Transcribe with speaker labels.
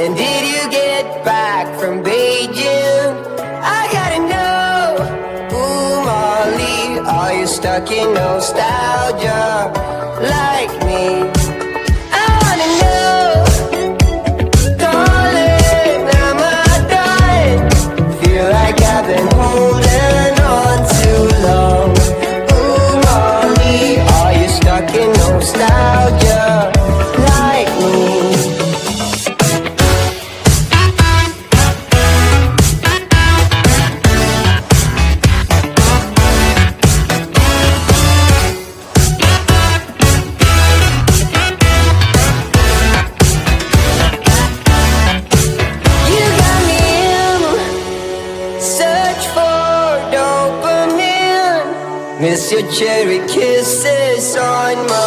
Speaker 1: When did you get back from Beijing? I gotta know. Ooh, Molly, are you stuck in nostalgia like me? I wanna know. Darling, am I done? Feel like I've been holding on too long. Ooh, Molly, are you stuck in nostalgia like me? Miss your cherry kisses on my